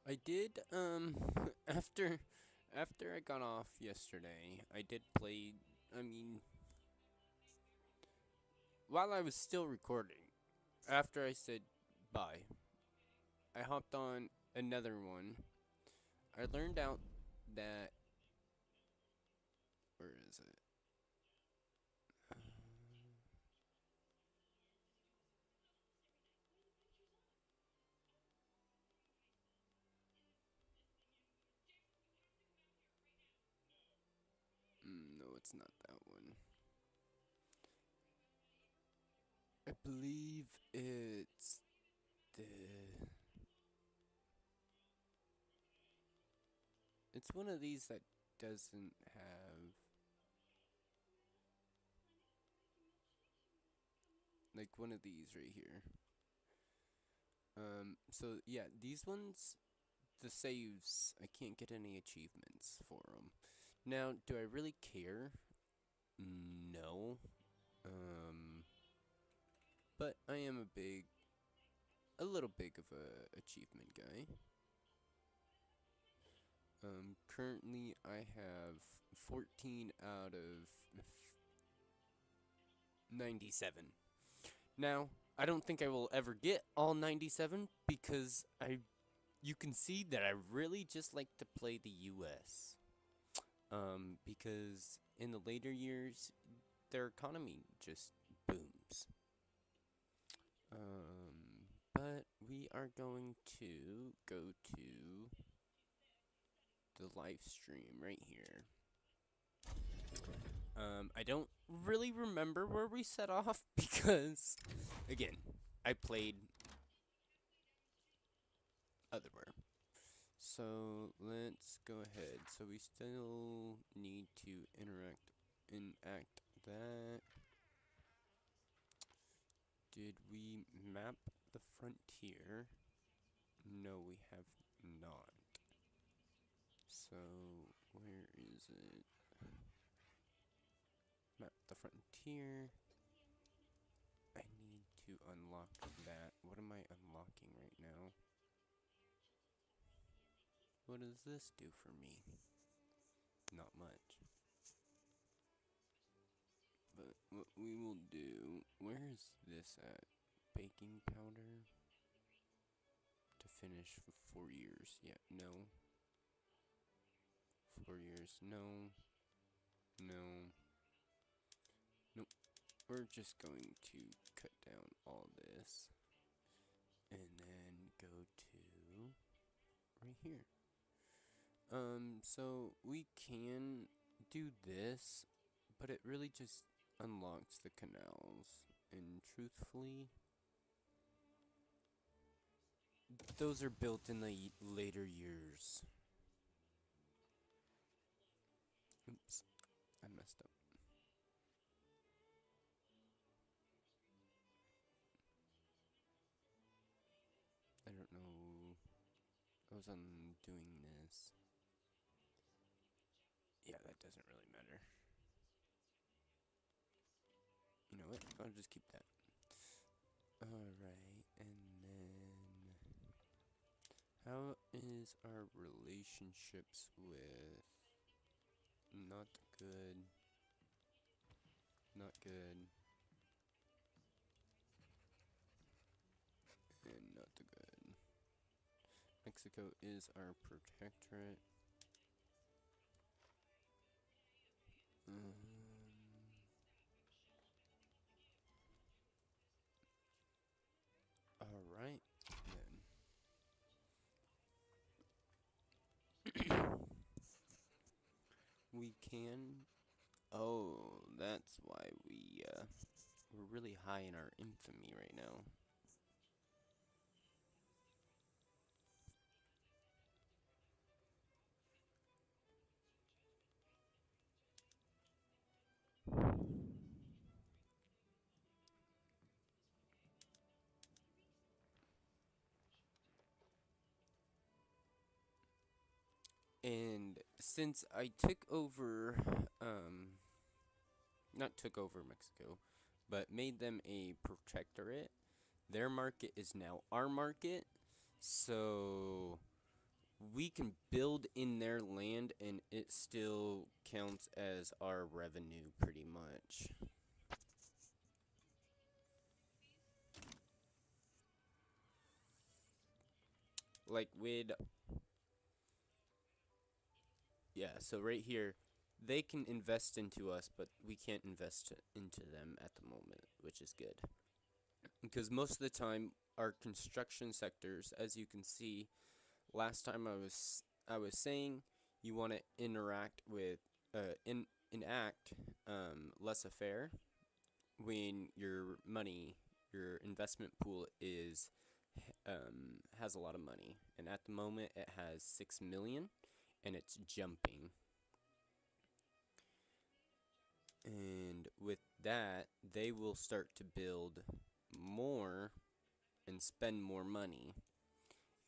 I did after I got off yesterday, I did play. I mean, while I was still recording, after I said bye, I hopped on another one. I learned out that where is it? No, it's not that one. I believe it's the. It's one of these that doesn't have like one of these right here. So yeah, these ones, the saves, I can't get any achievements for them. Now, do I really care? No. Um, but I am a little big of a achievement guy. Currently I have 14 out of 97. Now, I don't think I will ever get all 97 because you can see that I really just like to play the US. Because in the later years, their economy just booms. But we are going to go to the live stream right here. I don't really remember where we set off because, again, I played otherwhere. So let's go ahead. So we still need to enact that. Did we map the frontier? No, we have not. So where is it? Map the frontier. I need to unlock that. What am I unlocking right now? What does this do for me? Not much. But what we will do, where is this at? Baking powder? To finish for 4 years. Yeah, no. 4 years, no. No. Nope. We're just going to cut down all this. And then go to right here. So we can do this, but it really just unlocks the canals. And truthfully, those are built in the later years. Oops, I messed up. I don't know. I was undoing this. Yeah, that doesn't really matter. You know what? I'll just keep that. Alright, and then how is our relationships with not good, not good, and not good? Mexico is our protectorate. Alright, then. We can. Oh, that's why we're really high in our infamy right now. And since I took over, not took over Mexico, but made them a protectorate, their market is now our market. So we can build in their land and it still counts as our revenue pretty much. Like with, yeah, so right here, they can invest into us, but we can't invest into them at the moment, which is good. Because most of the time, our construction sectors, as you can see, last time I was saying you want to interact with enact laissez-faire when your money, your investment pool has a lot of money, and at the moment it has 6 million, and it's jumping. And with that, they will start to build more and spend more money,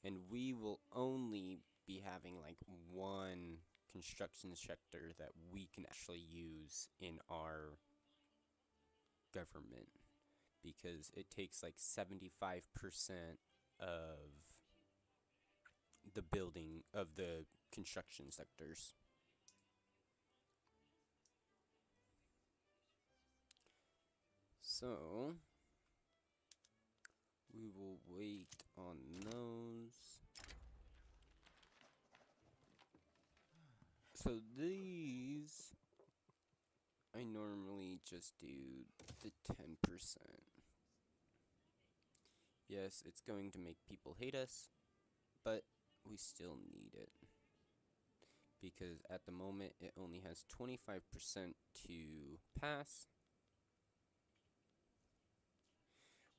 and we will only be having like one construction sector that we can actually use in our government, because it takes like 75% of the building of the construction sectors. So we will wait on those. So these, I normally just do the 10%. Yes, it's going to make people hate us, but we still need it. Because at the moment, it only has 25% to pass.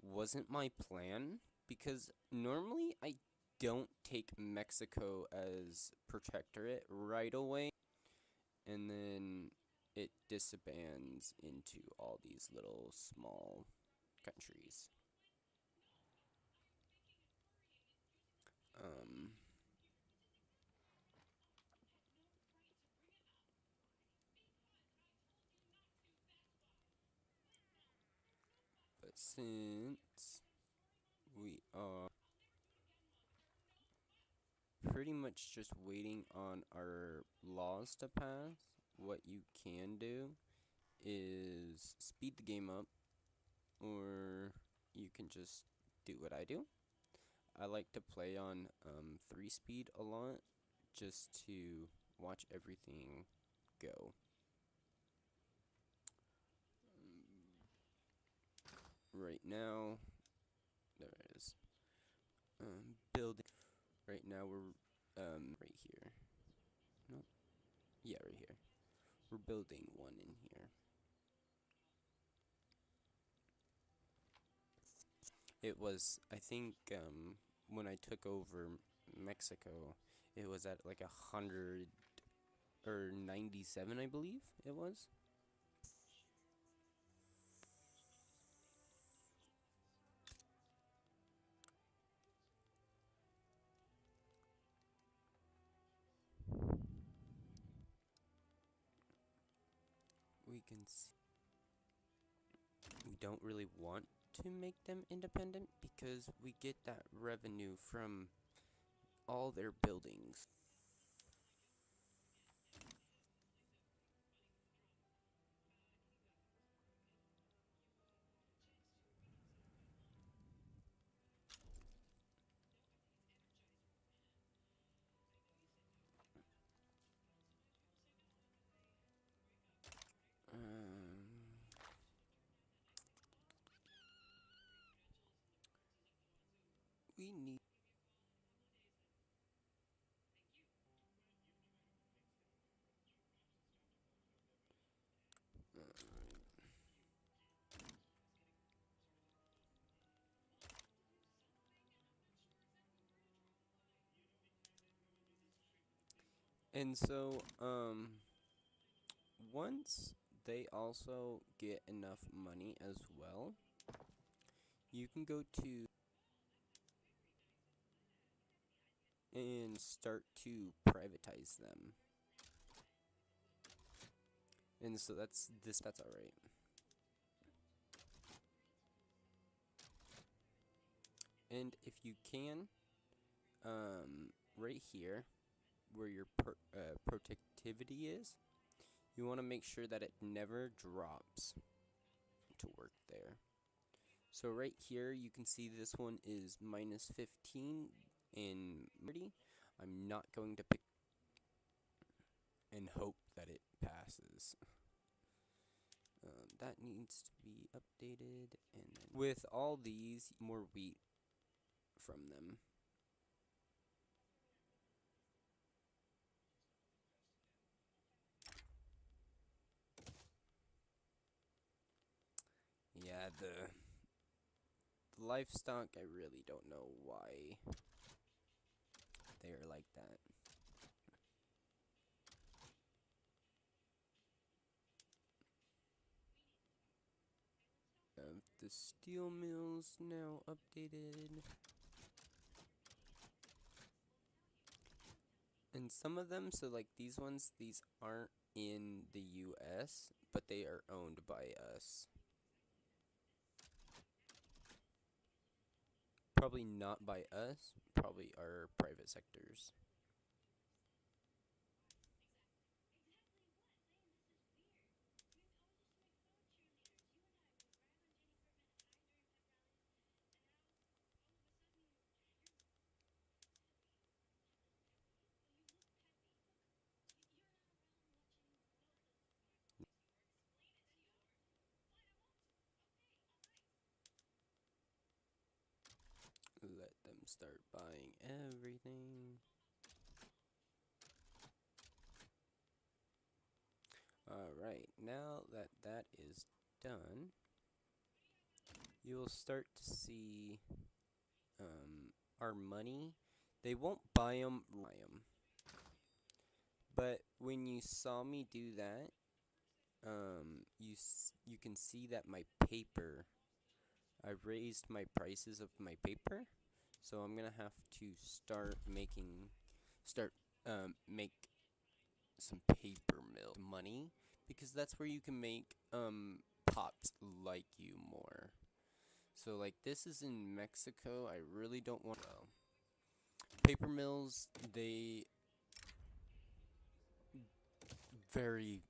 Wasn't my plan, because normally I don't take Mexico as protectorate right away, and then it disbands into all these little small countries. Um, but since we are pretty much just waiting on our laws to pass, what you can do is speed the game up, or you can just do what I do. I like to play on 3 speed a lot, just to watch everything go. Right now, there it is. Building. Right now we're right here. Nope. Yeah, right here. We're building one in here. It was, I think, when I took over Mexico, it was at like 197, I believe it was. We can see we don't really want to make them independent because we get that revenue from all their buildings. We need. And so, once they also get enough money as well, you can go to and start to privatize them. And so that's all right. And if you can, right here, where your productivity is, you want to make sure that it never drops to work there. So right here, you can see this one is minus 15 in 30. I'm not going to pick and hope that it passes. That needs to be updated, and then with all these, more wheat from them. Yeah, the livestock, I really don't know why they're like that. The steel mills now updated. And some of them, so like these ones, these aren't in the US, but they are owned by us. Probably not by us, probably our private sectors. Let them start buying everything. Alright, now that that is done, you'll start to see our money. They won't buy them. But when you saw me do that, you can see that my paper, I raised my prices of my paper, so I'm gonna have to make some paper mill money, because that's where you can make pops like you more. So like this is in Mexico. I really don't want paper mills. They very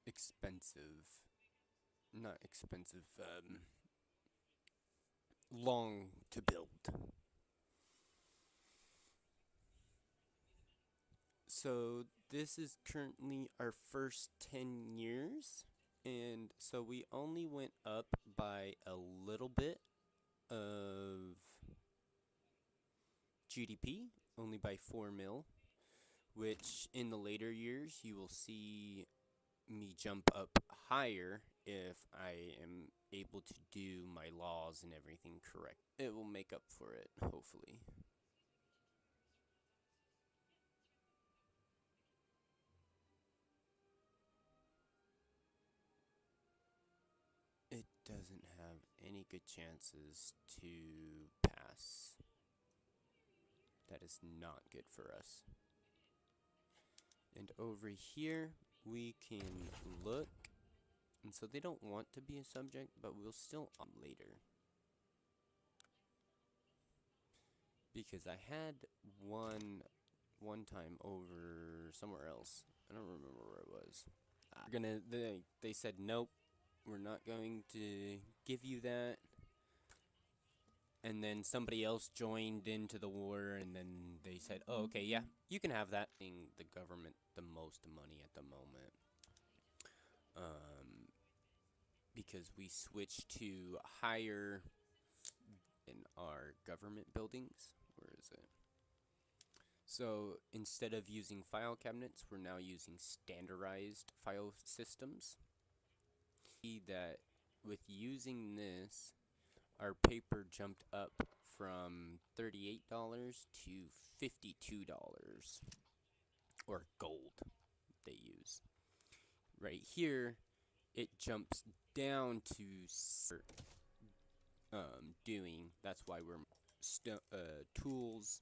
expensive, not expensive, long to build. So this is currently our first 10 years, and so we only went up by a little bit of GDP, only by 4 mil, which in the later years you will see me jump up higher if I am able to do my laws and everything correct. It will make up for it, hopefully. It doesn't have any good chances to pass. That is not good for us. And over here, we can look. And so they don't want to be a subject, but we'll still later. Because I had one time over somewhere else. I don't remember where it was. They said nope, we're not going to give you that. And then somebody else joined into the war, and then they said, oh, okay, yeah, you can have that. The government the most money at the moment. Because we switched to higher in our government buildings. Where is it? So instead of using file cabinets, we're now using standardized file systems. See that with using this, our paper jumped up from $38 to $52, or gold they use. Right here, it jumps down to doing. That's why we're tools,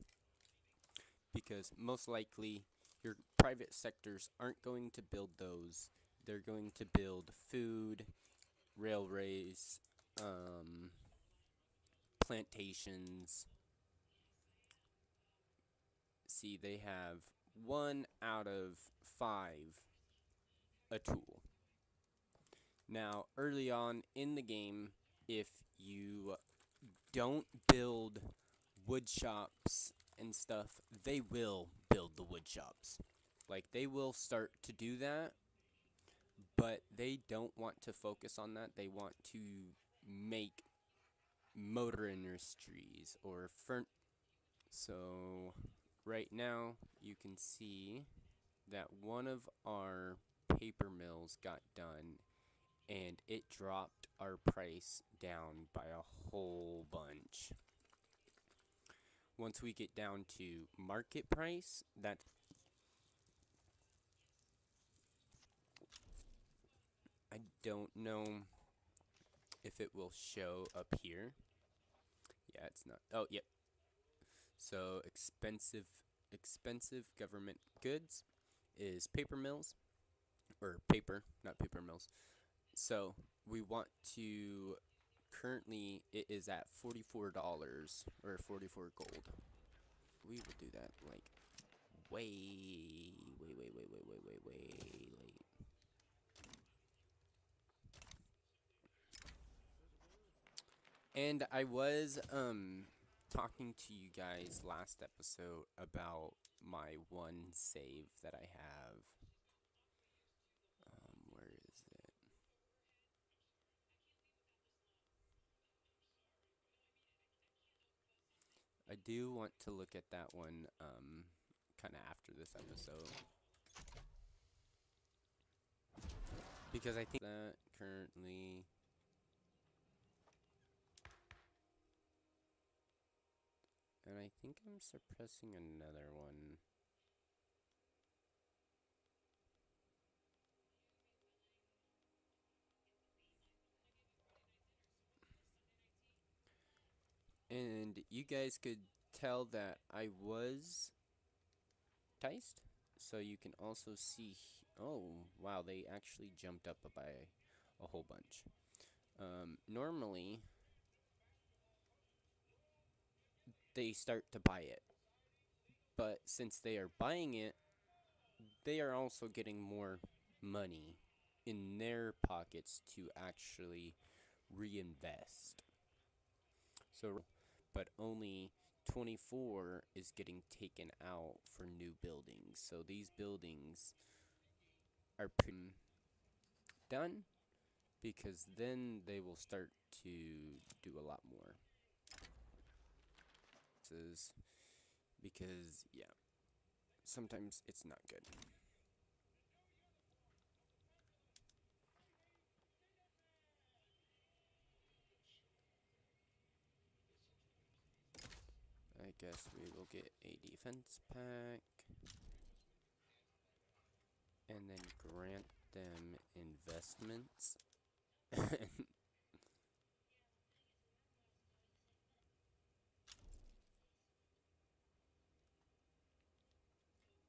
because most likely your private sectors aren't going to build those. They're going to build food, railways, plantations, see they have 1 out of 5 a tool. Now, early on in the game, if you don't build wood shops and stuff, they will build the wood shops. Like, they will start to do that, but they don't want to focus on that. They want to make motor industries or So, right now, you can see that one of our paper mills got done, and it dropped our price down by a whole bunch. Once we get down to market price, I don't know if it will show up here. Yeah, it's not. Oh, yep. So expensive government goods is paper mills, or paper, not paper mills. So we want to, currently it is at $44 or 44 gold. We will do that like way late. And I was talking to you guys last episode about my one save that I have. Where is it? I do want to look at that one kind of after this episode, because I think that currently, and I think I'm suppressing another one. And you guys could tell that I was enticed. So you can also see, oh wow, they actually jumped up by a whole bunch. Normally, they start to buy it, but since they are buying it, they are also getting more money in their pockets to actually reinvest. So, but only 24 is getting taken out for new buildings. So these buildings are pretty done, because then they will start to do a lot more. Because, yeah, sometimes it's not good. I guess we will get a defense pack and then grant them investments.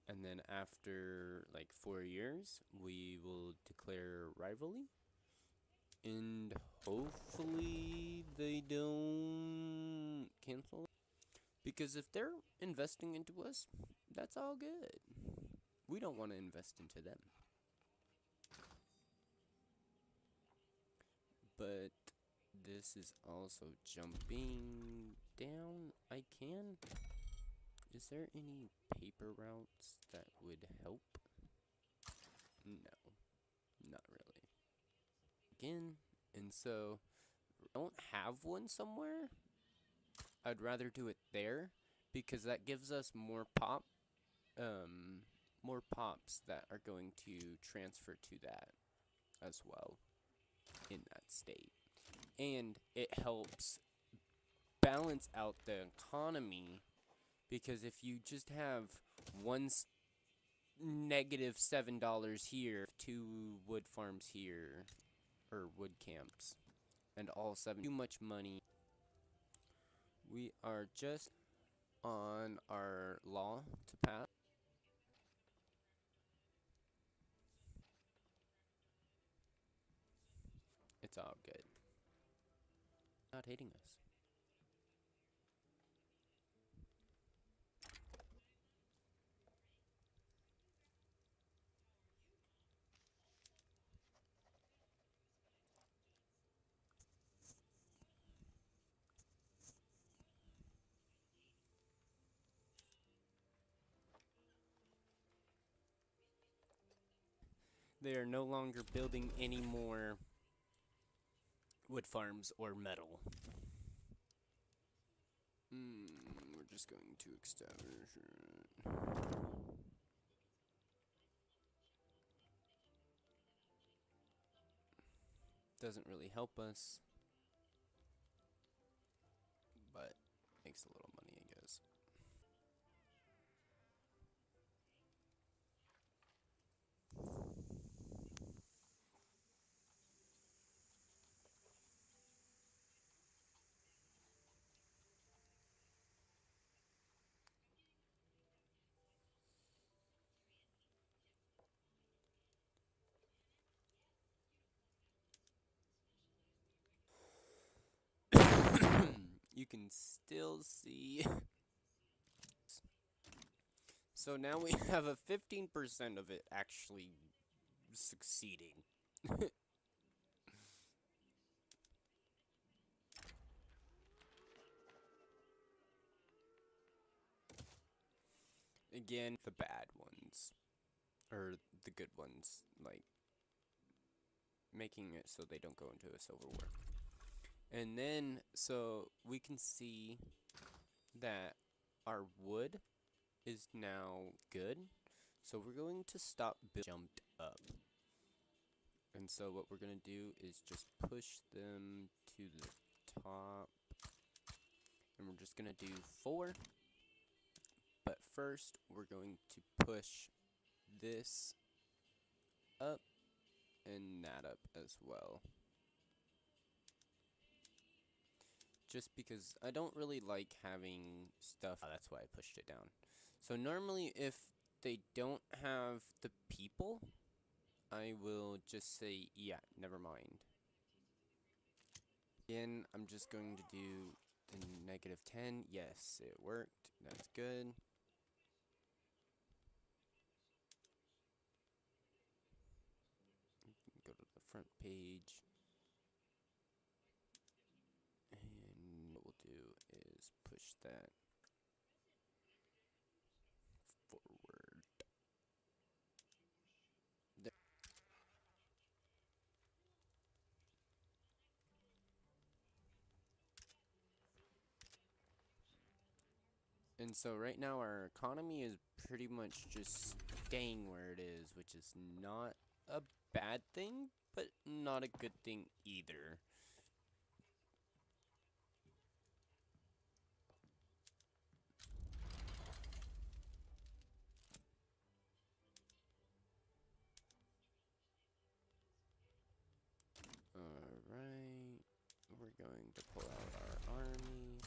And then after like 4 years, we will declare rivalry. And hopefully they don't cancel it. Because if they're investing into us, that's all good. We don't want to invest into them. But this is also jumping down. I can. Is there any paper routes that would help? No, not really. Again, and so I don't have one somewhere. I'd rather do it there, because that gives us more pops that are going to transfer to that as well in that state. And it helps balance out the economy, because if you just have one -$7 here, 2 wood farms here, or wood camps, and all 7, too much money. We are just on our law to pass. It's all good. Not hating us. They are no longer building any more wood farms or metal. We're just going to establish it. Doesn't really help us, but makes a little money, I guess. You can still see. So now we have a 15% of it actually succeeding. Again, the bad ones. Or the good ones. Like, making it so they don't go into a civil war. And then, so we can see that our wood is now good. So we're going to stop jumped up. And so what we're going to do is just push them to the top. And we're just going to do 4. But first, we're going to push this up and that up as well. Just because I don't really like having stuff. That's why I pushed it down. So normally if they don't have the people, I will just say, yeah, never mind. Again, I'm just going to do the -10. Yes, it worked. That's good. Go to the front page. And what we'll do is push that forward. There. And so right now our economy is pretty much just staying where it is, which is not a bad thing, but not a good thing either. Alright, we're going to pull out our army.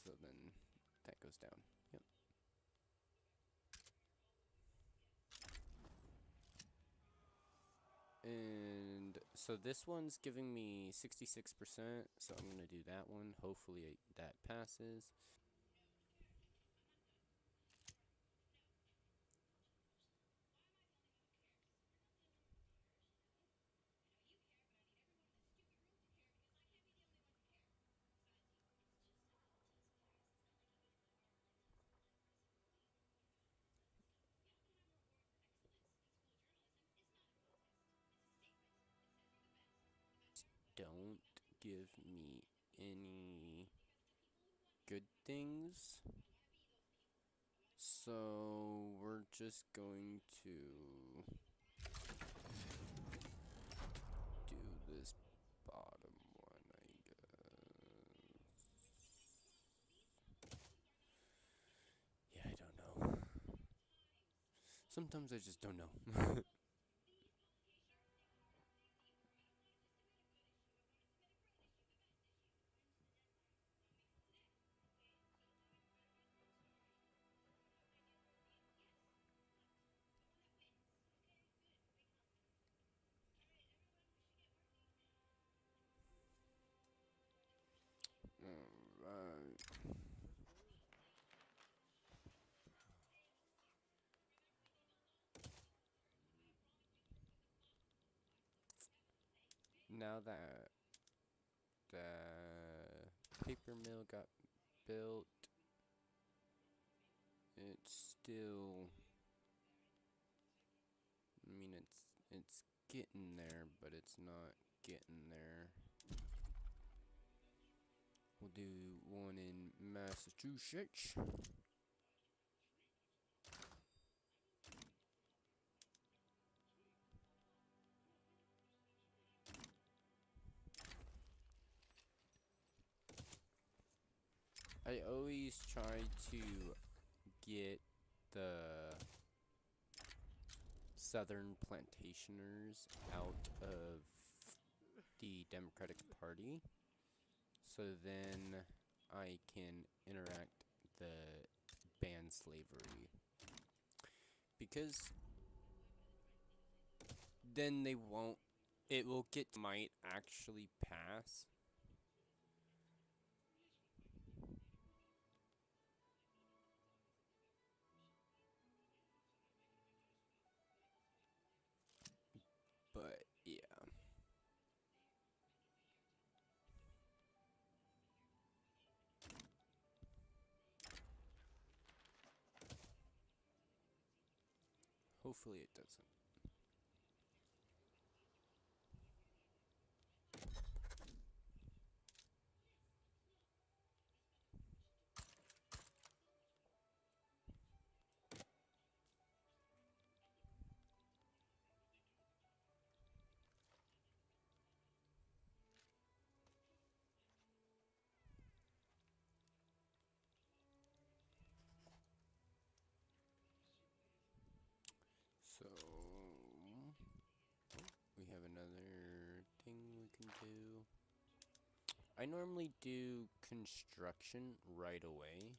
So then that goes down. Yep. And so this one's giving me 66%, so I'm going to do that one. Hopefully that passes. Don't give me any good things. So we're just going to do this bottom one, I guess. Yeah, I don't know. Sometimes I just don't know. Alright. Now that paper mill got built. It's still, I mean, it's getting there, but it's not getting there. We'll do one in Massachusetts. I always try to get the Southern plantationers out of the Democratic Party, so then I can interact the ban slavery. Because then they won't, it will might actually pass. But yeah. Hopefully it doesn't. So we have another thing we can do. I normally do construction right away,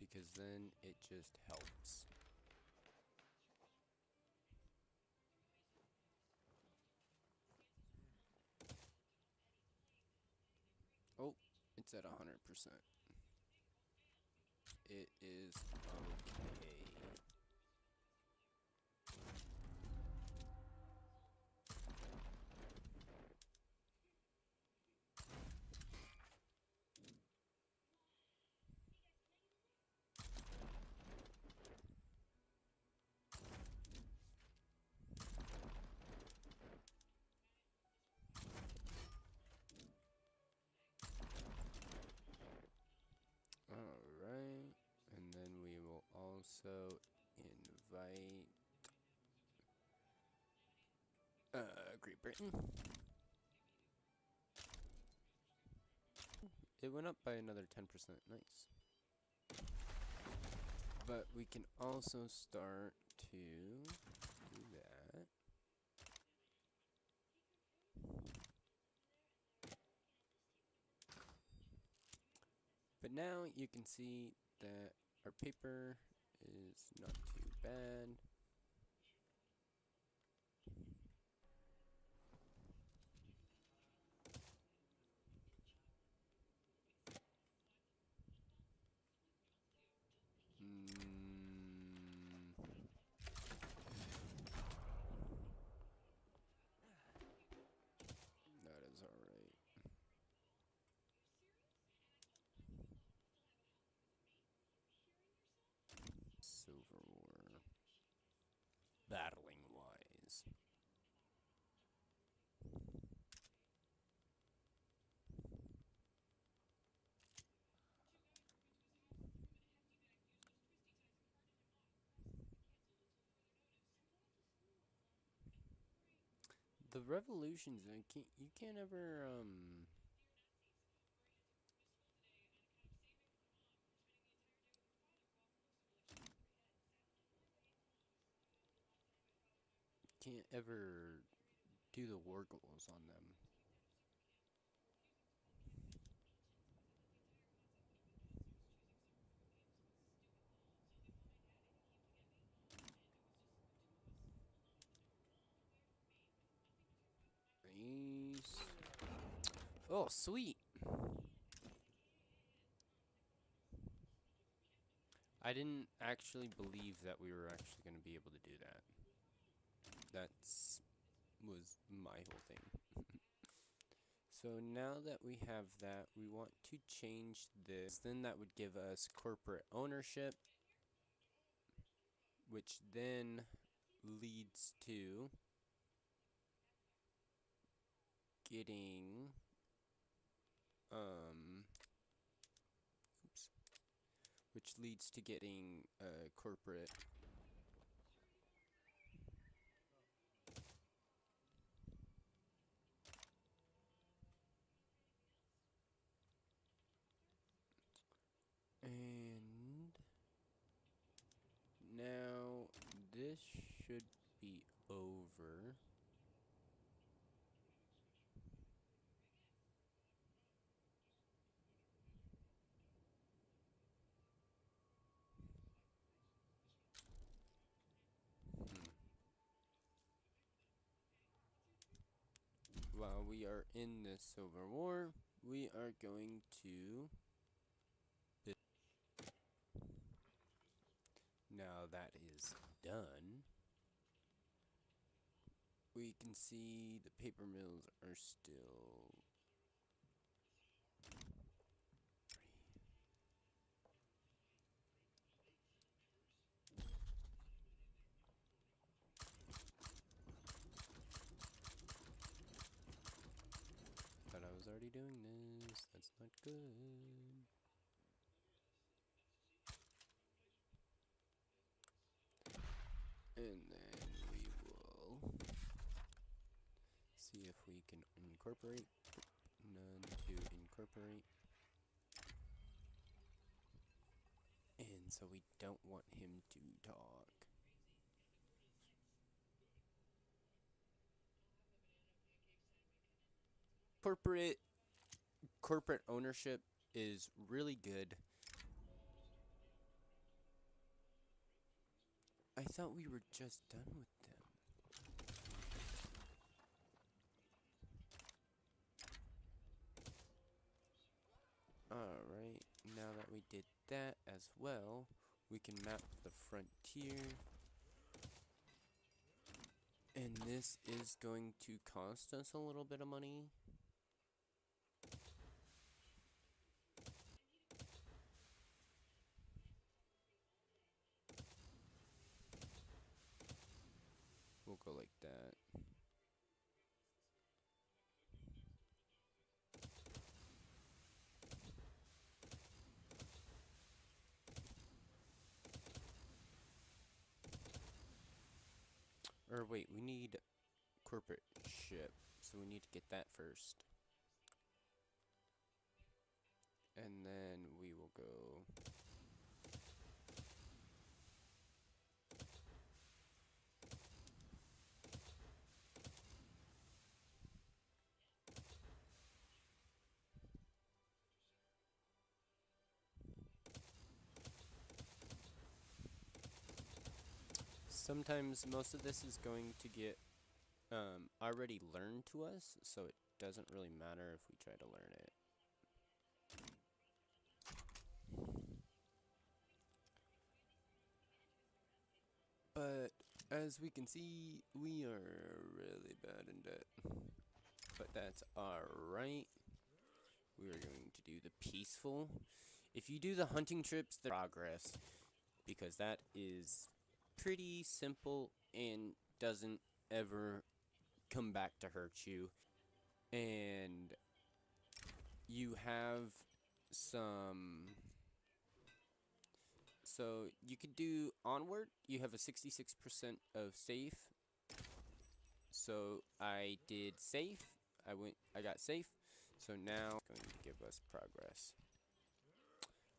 because then it just helps. Oh, it's at 100%. It is okay. Alright, and then we will also invite Great Britain. It went up by another 10%, nice. But we can also start to do that. But now you can see that our paper is not too bad. That is alright. Silver War. Battling wise. The revolutions, you can't ever, can't ever do the war goals on them. Nice. Oh, sweet. I didn't actually believe that we were actually going to be able to do that. That's was my whole thing. So now that we have that, we want to change this. Then that would give us corporate ownership, which then leads to getting oops, which leads to getting corporate and now this should be over. While we are in this Silver War, we are going to build. Now that is done, we can see the paper mills are still thought I was already doing this. That's not good. And then we will see if we can incorporate. None to incorporate. And so we don't want him to talk. Corporate ownership is really good. I thought we were just done with them. Alright, now that we did that as well, we can map the frontier. And this is going to cost us a little bit of money. We'll go like that. Or wait, we need corporate ship, so we need to get that first. And then we will go sometimes most of this is going to get already learned to us, so it doesn't really matter if we try to learn it. But as we can see, we are really bad in debt. But that's alright. We are going to do the peaceful. If you do the hunting trips, the progress, because that is pretty simple and doesn't ever come back to hurt you. And you have some. So you could do onward. You have a 66% of safe. So I did safe. I got safe. So now it's going to give us progress.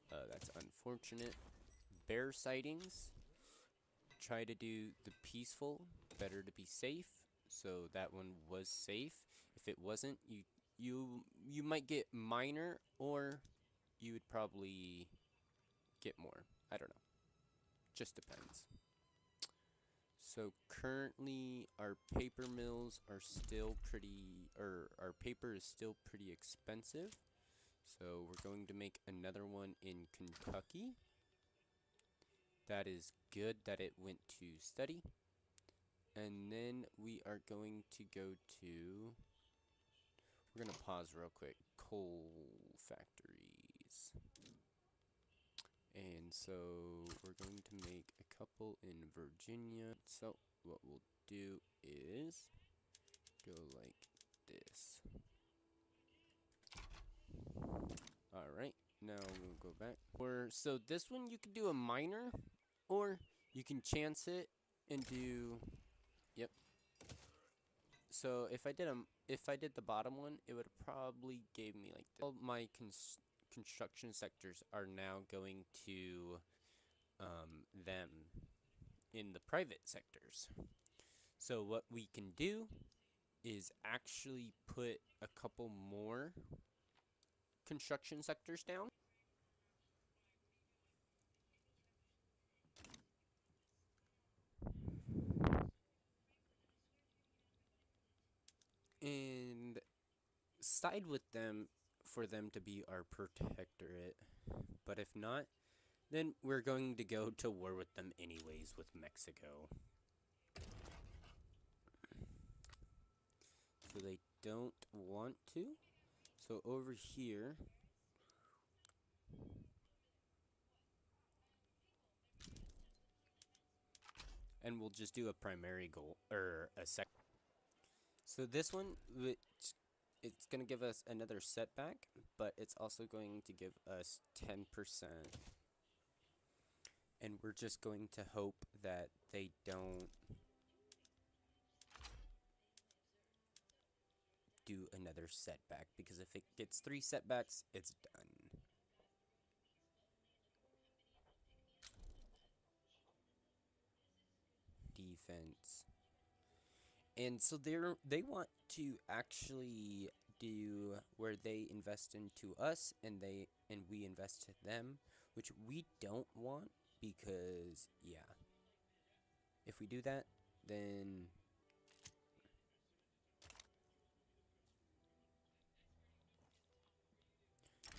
That's unfortunate. Bear sightings. Try to do the peaceful. Better to be safe. So that one was safe. If it wasn't, you might get minor, or you would probably get more. I don't know. Just depends. So currently our paper mills are still pretty, or our paper is still pretty expensive. So we're going to make another one in Kentucky. That is good that it went to study. And then we are going to go to, we're going to pause real quick, coal factories. And so we're going to make a couple in Virginia. So what we'll do is go like this. Alright, now we'll go back. So this one you can do a minor, or you can chance it and do, yep. So if I did the bottom one, it would have probably gave me like this. All my construction sectors are now going to them in the private sectors. So what we can do is actually put a couple more construction sectors down. And side with them for them to be our protectorate. But if not, then we're going to go to war with them anyways with Mexico. So they don't want to. So over here, and we'll just do a primary goal, or a sec. So this one, which it's going to give us another setback, but it's also going to give us 10%. And we're just going to hope that they don't do another setback, because if it gets 3 setbacks, it's done. Defense. And so they want to actually do where they invest into us and we invest to them, which we don't want, because yeah. If we do that, then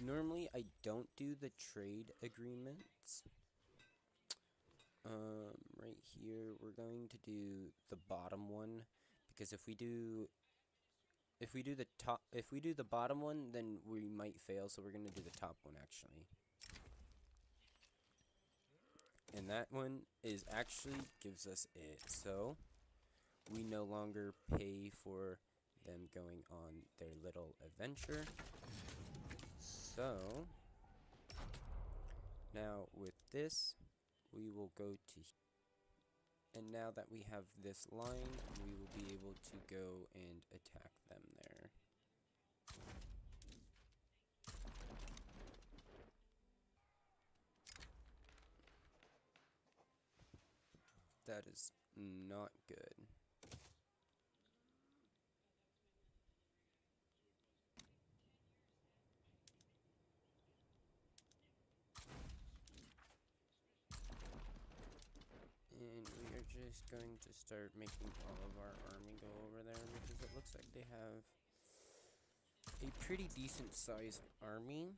normally I don't do the trade agreements. Right here we're going to do the bottom one, because if we do the bottom one, then we might fail, so we're going to do the top one actually. And that one is actually gives us it, so we no longer pay for them going on their little adventure. So now with this, we will go to, and now that we have this line, we will be able to go and attack them there. That is not good. And we are just going to start making all of our army go over there, because it looks like they have a pretty decent sized army.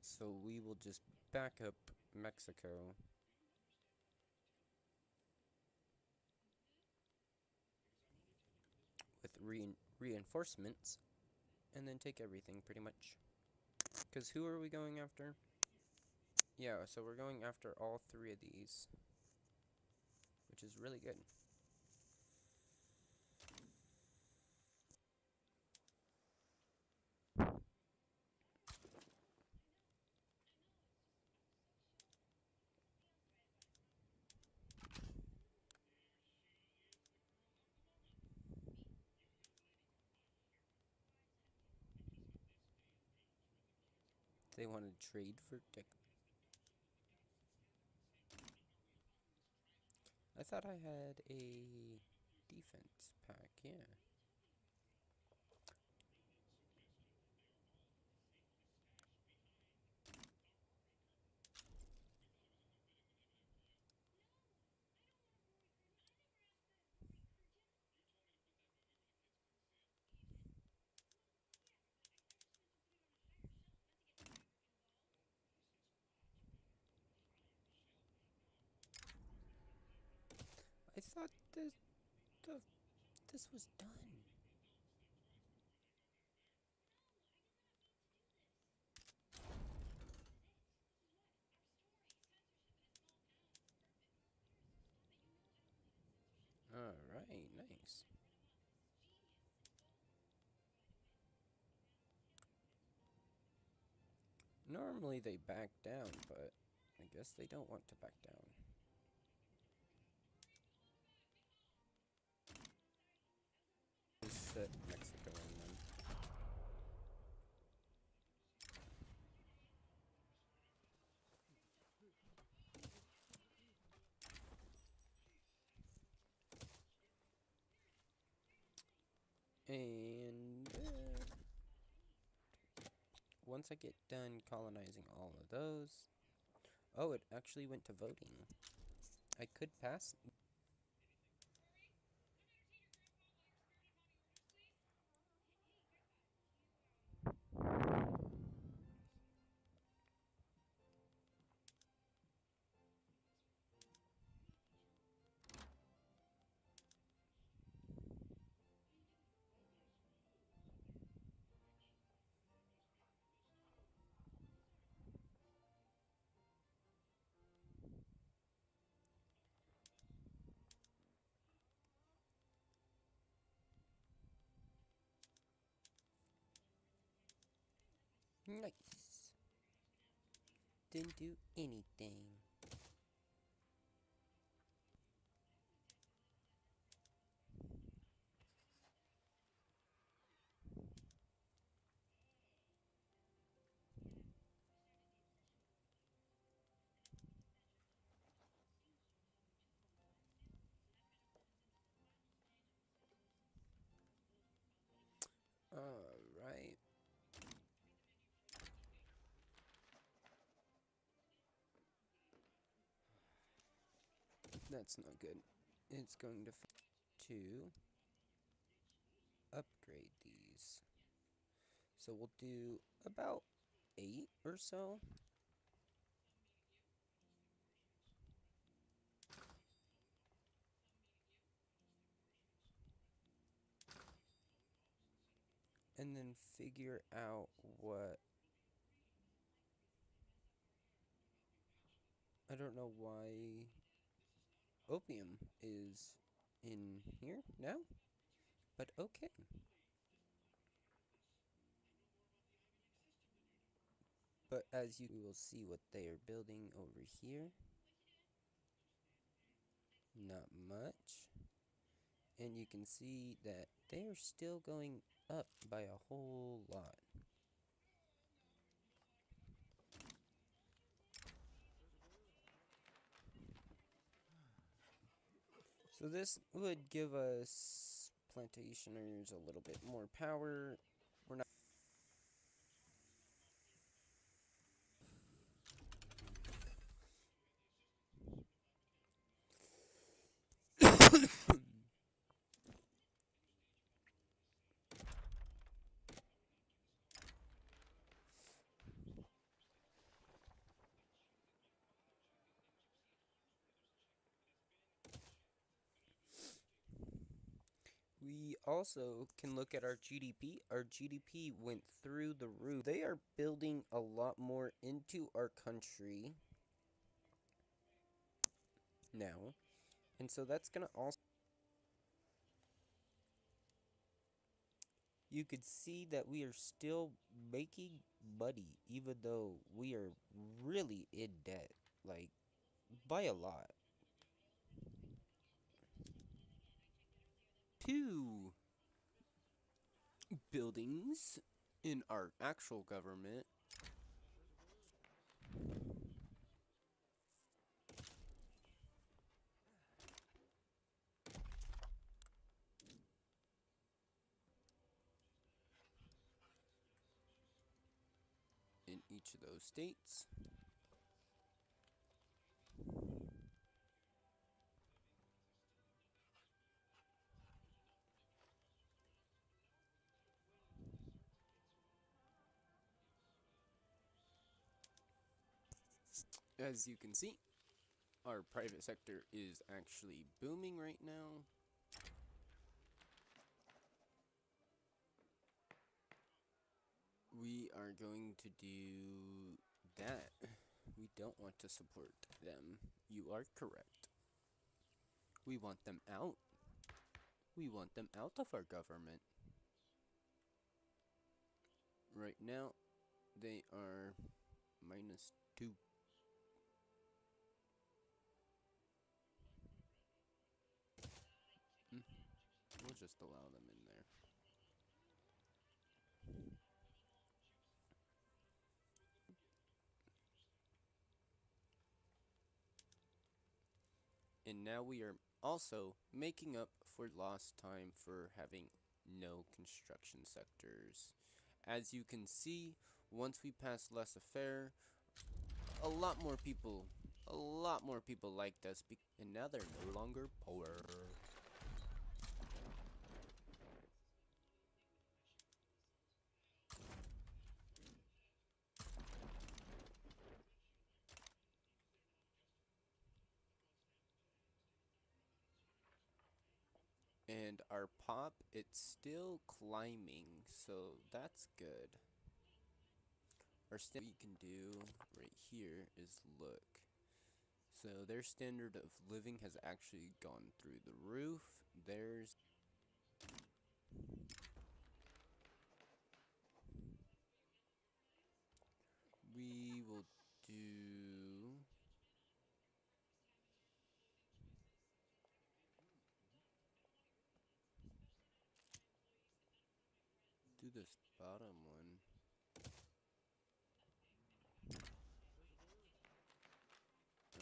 So we will just back up Mexico. With reinforcements, and then take everything pretty much. Because who are we going after? Yeah, so we're going after all 3 of these, which is really good. They want to trade for tech. I thought I had a defense pack, yeah. thought the, this was done. Alright, nice. Normally they back down, but I guess they don't want to back down. Just set Mexico in them. And once I get done colonizing all of those... Oh, it actually went to voting. I could pass... Nice. Didn't do anything. Alright. That's not good. It's going to upgrade these. So we'll do about 8 or so. And then figure out what... I don't know why opium is in here now, but okay. But as you will see what they are building over here. Not much. And you can see that they are still going up by a whole lot. So this would give us plantationers a little bit more power. We're not... We also can look at our GDP. Our GDP went through the roof. They are building a lot more into our country now. And so that's going to also... You could see that we are still making money, even though we are really in debt. Like, by a lot. 2 buildings in our actual government. In each of those states. As you can see, Our private sector is actually booming right now. We are going to do that. We don't want to support them. You are correct. We want them out. We want them out of our government. Right now, they are -2. Mm, we'll just allow them in there. And now we are also making up for lost time for having no construction sectors. As you can see, once we pass laissez-faire, a lot more people liked us, and now they're no longer poor. And our pop, it's still climbing, so that's good. Our we can do right here is look. So their standard of living has actually gone through the roof. There's we will do this bottom one. Uh,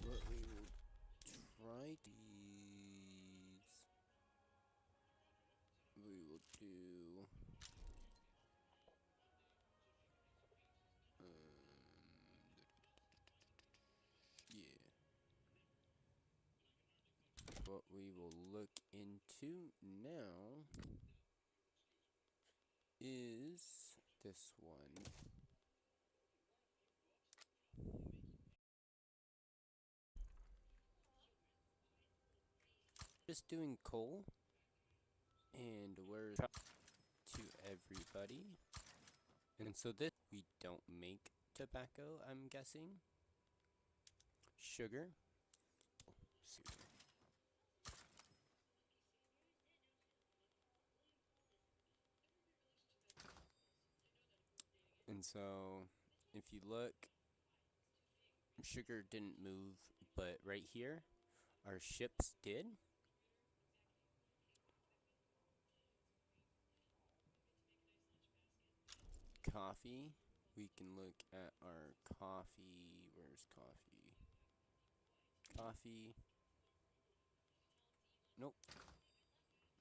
what we will try these. We will do. Yeah. What we will look into now is this one. Just doing coal, and we're to everybody. And so this, we don't make tobacco, I'm guessing. Sugar. And so, if you look, sugar didn't move, but right here, our ships did. Coffee. We can look at our coffee. Where's coffee? Coffee. Nope.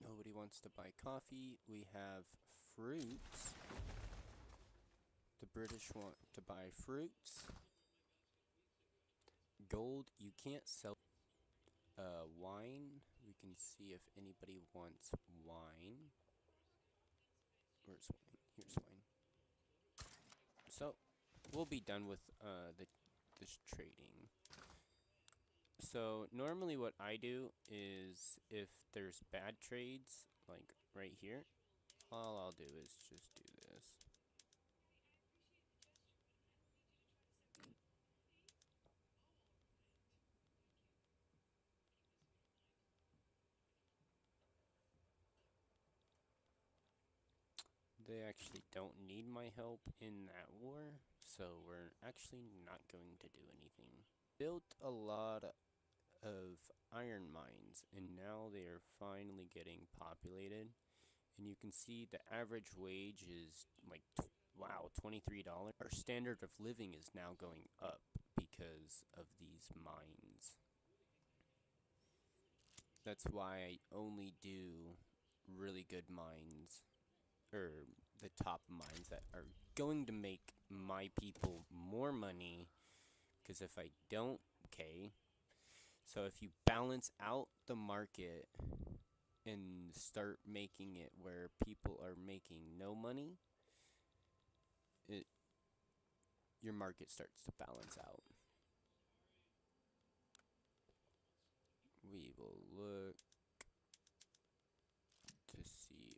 Nobody wants to buy coffee. We have fruits. The British want to buy fruits. Gold, you can't sell. Wine. We can see if anybody wants wine. Where's wine? Here's wine. So, we'll be done with this trading. So, normally what I do is if there's bad trades, like right here, all I'll do is just do this. They actually don't need my help in that war, so we're actually not going to do anything. Built a lot of iron mines, and now they are finally getting populated. And you can see the average wage is like, wow, $23. Our standard of living is now going up because of these mines. That's why I only do really good mines, or the top mines that are going to make my people more money. Because if I don't, okay. So if you balance out the market and start making it where people are making no money, it your market starts to balance out. We will look to see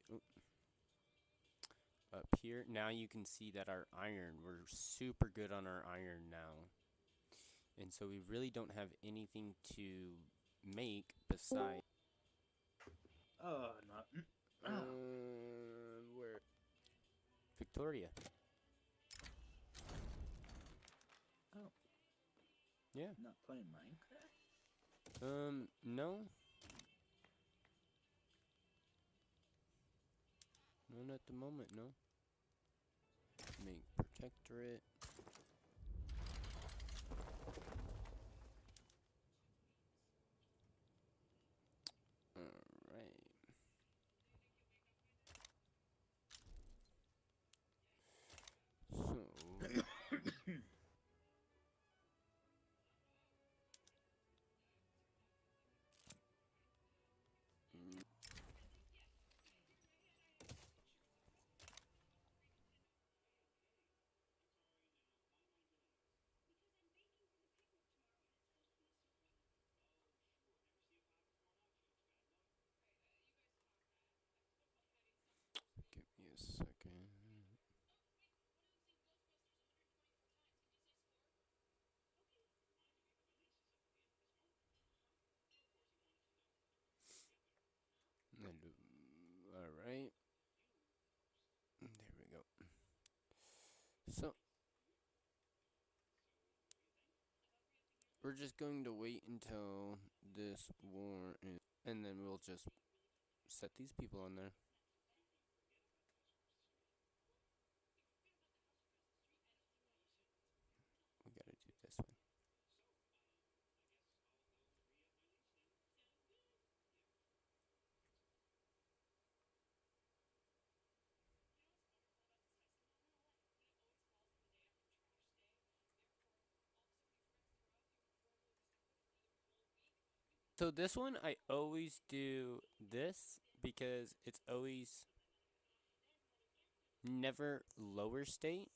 up here. Now you can see that our iron, we're super good on our iron now. And so we really don't have anything to make besides Oh, not. where Victoria. Oh, Yeah. not playing Minecraft? No. None at the moment, no. Make protectorate. Alright. So give me a second. Alright. There we go. So we're just going to wait until this war is, and then we'll just set these people on there. We gotta do this one. So this one, I always do this because it's always never lower state.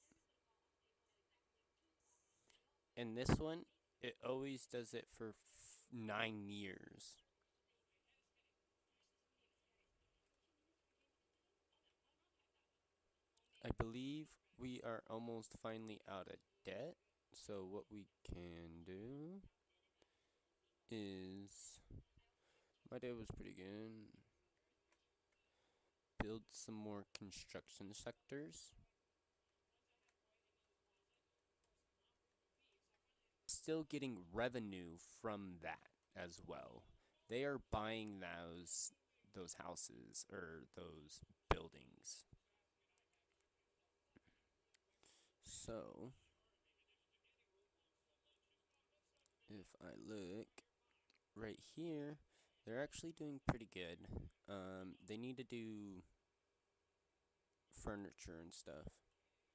And this one, it always does it for 9 years. I believe we are almost finally out of debt. So what we can do is, my day was pretty good. Build some more construction sectors. Still getting revenue from that as well. They are buying those houses or those buildings. So if I look right here, they're actually doing pretty good. They need to do furniture and stuff.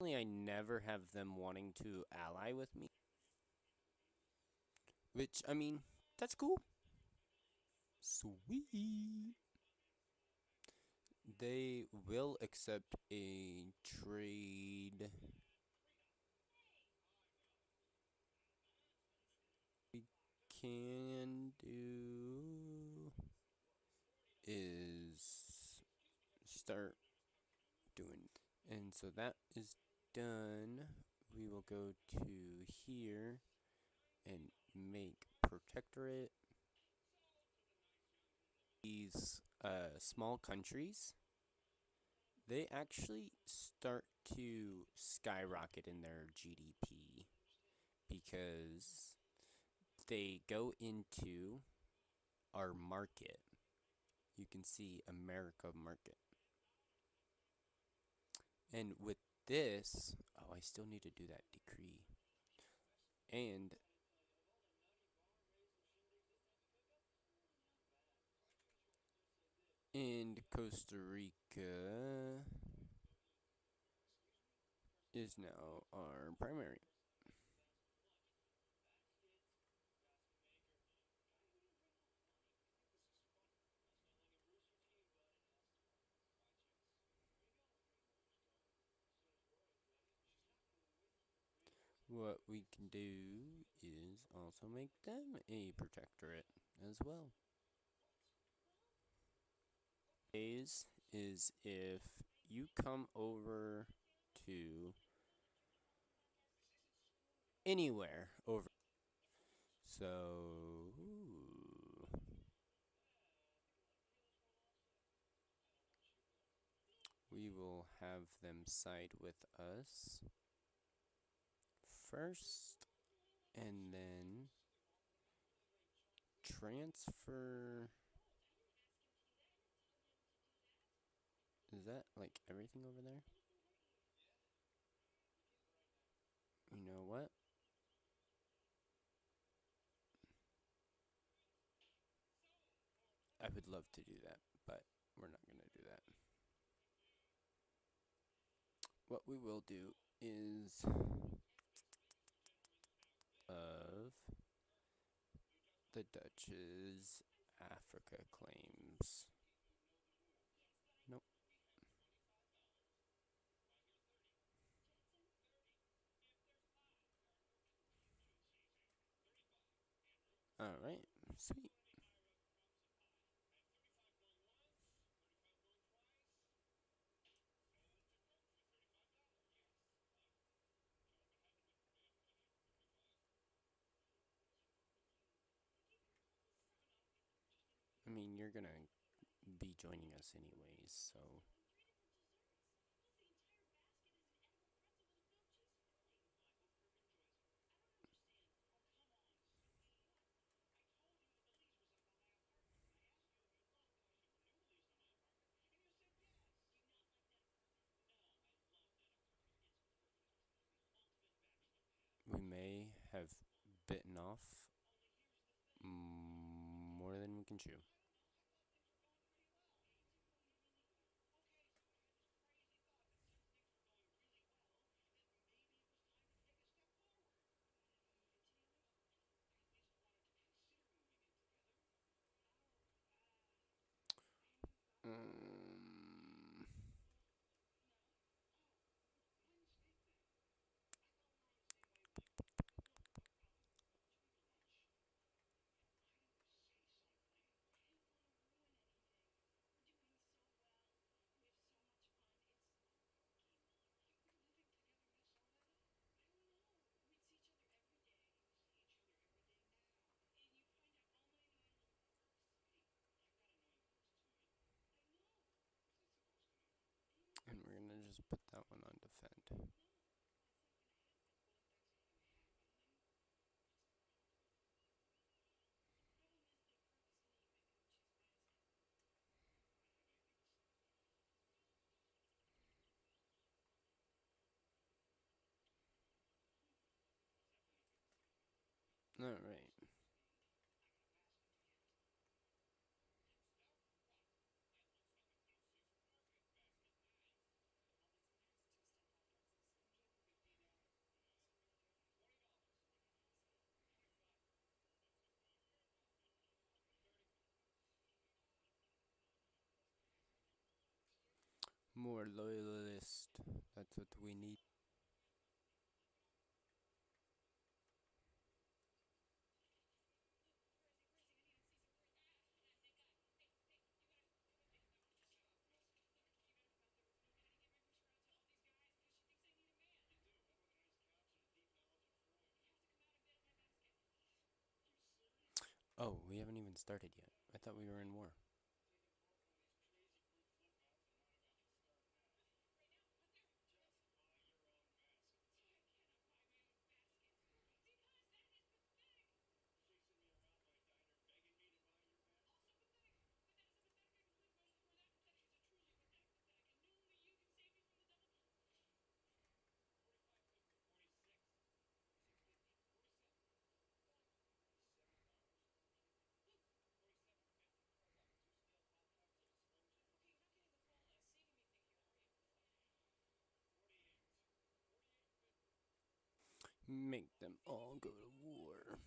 I never have them wanting to ally with me, which I mean, that's cool. Sweet. They will accept a trade. We can do is start doing, and so that is done. We will go to here and make protectorate. These small countries, they actually start to skyrocket in their GDP because they go into our market. You can see America market. And with this, oh, I still need to do that decree. And in Costa Rica, is now our primary. What we can do is also make them a protectorate as well. Is if you come over to anywhere over. So we will have them side with us first and then transfer. Is that like everything over there? You know what? I would love to do that, but we're not going to do that. What we will do is of the Dutch's Africa claims. Nope. Alright, sweet. I mean, you're gonna be joining us anyways, so. We may have bitten off more than we can chew. Um, and we're gonna just put that one on defend. Alright. More loyalist. That's what we need. Oh, we haven't even started yet. I thought we were in war. Make them all go to war.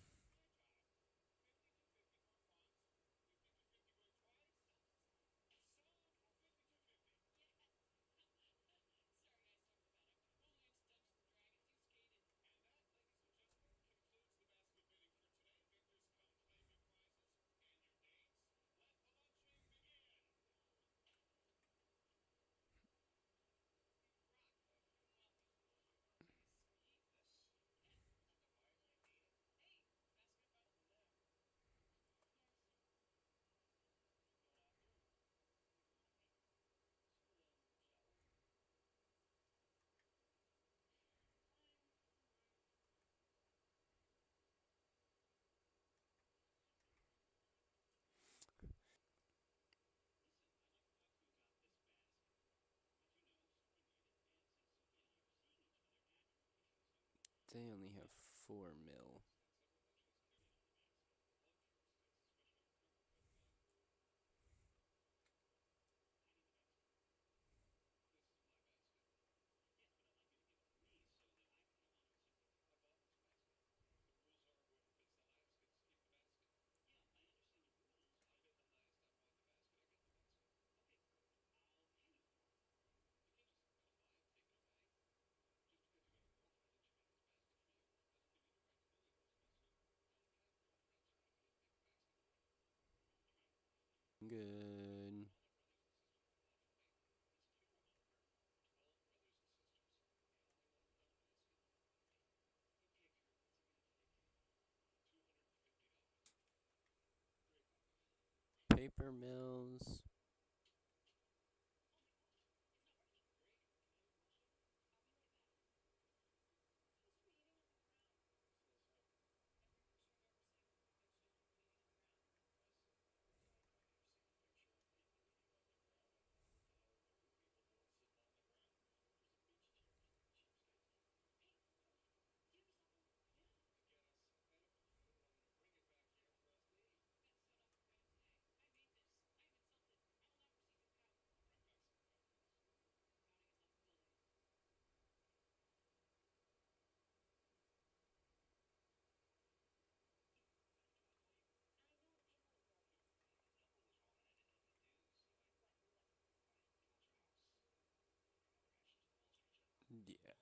They only have 4 mil. Good. Paper mills. Yeah.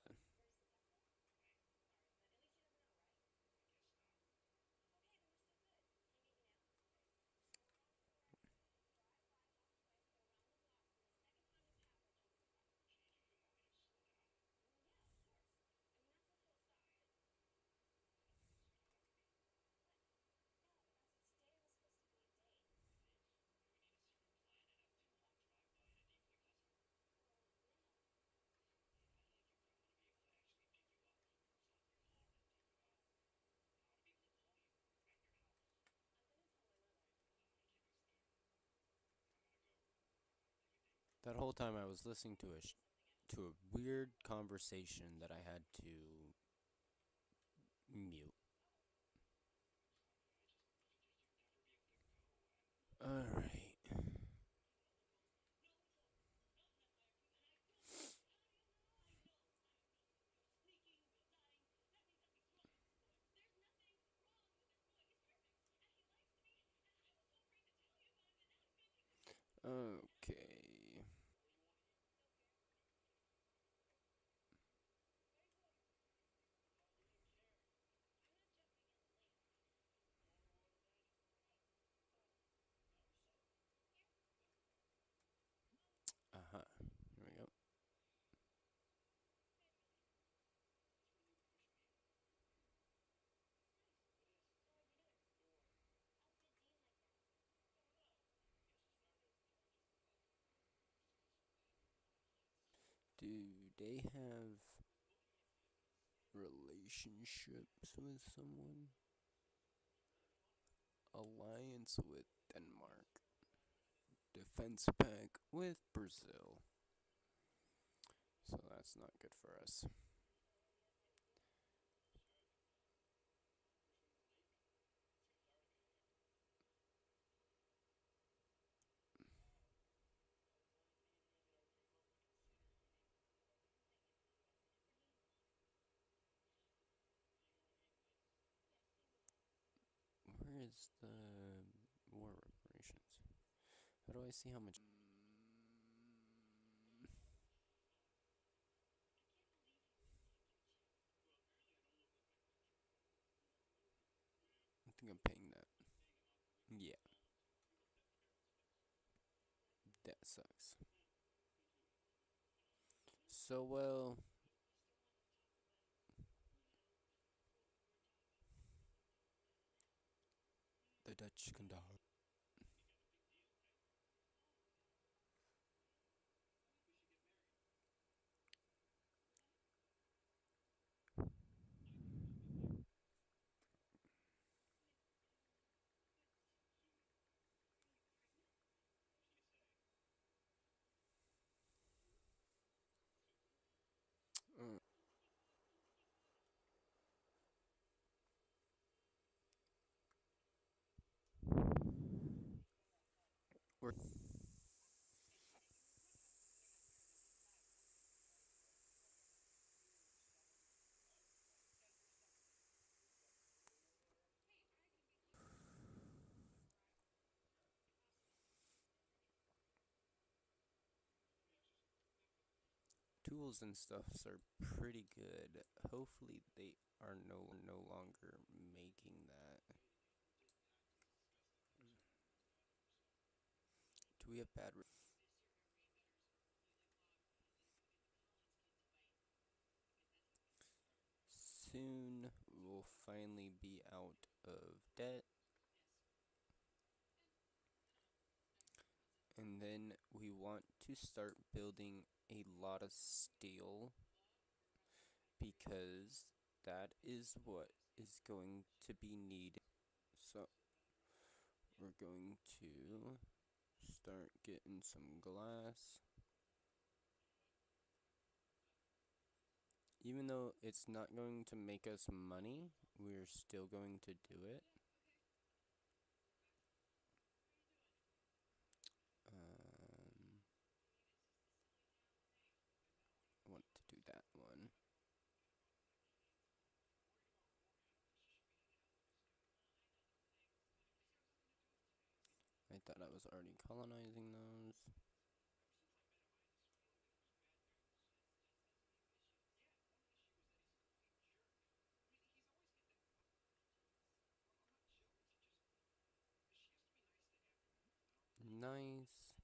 That whole time I was listening to to a weird conversation that I had to mute. All right. Okay. Uh huh. Here we go. Do they have relationships with someone? Alliance with Denmark. Defense pact with Brazil. So that's not good for us. is the war reparations? How do I see how much? I think I'm paying that. Yeah, that sucks. So, well, the Dutch Kandahar. Uh, we're tools and stuffs are pretty good. Hopefully, they are no longer making that. Do we have bad? Soon we'll finally be out of debt, and then we want to start building a lot of steel because that is what is going to be needed. So we're going to start getting some glass. Even though it's not going to make us money, we're still going to do it. Um, I want to do that one. I thought I was already colonizing those. Nice.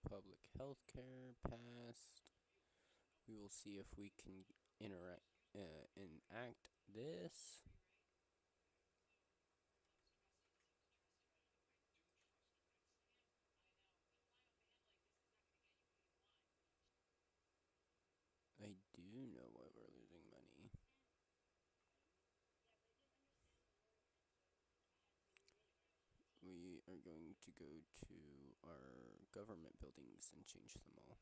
Public health care passed. We will see if we can enact this. I do know why we're losing money. We are going to go to our government buildings and change them all.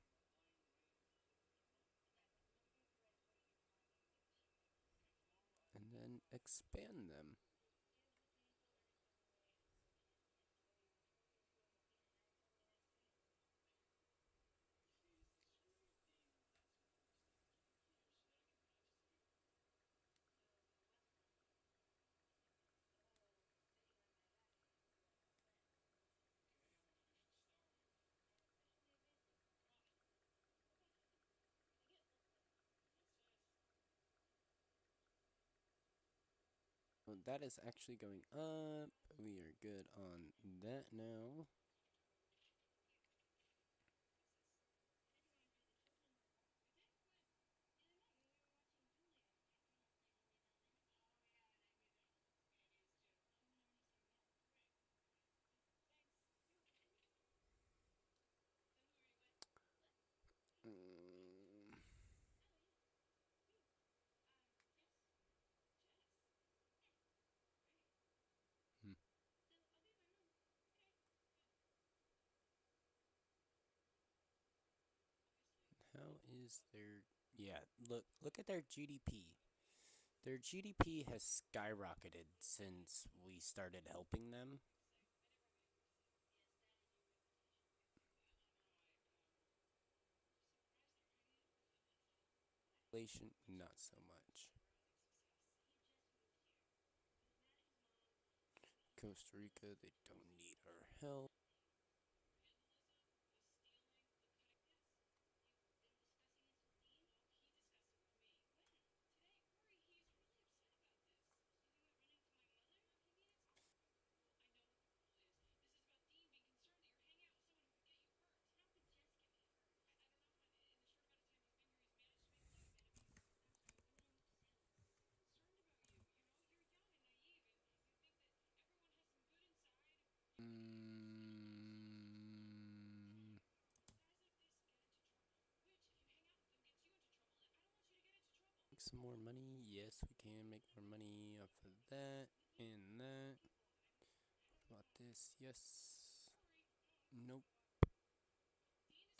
And then expand them. Well, that is actually going up. We are good on that now. Um, hmm. How is their? Yeah, look at their GDP. Their GDP has skyrocketed since we started helping them. Inflation, not so much. Costa Rica, they don't need our help. Mm, make some more money. Yes, we can make more money off of that and that. What about this? Yes. Nope.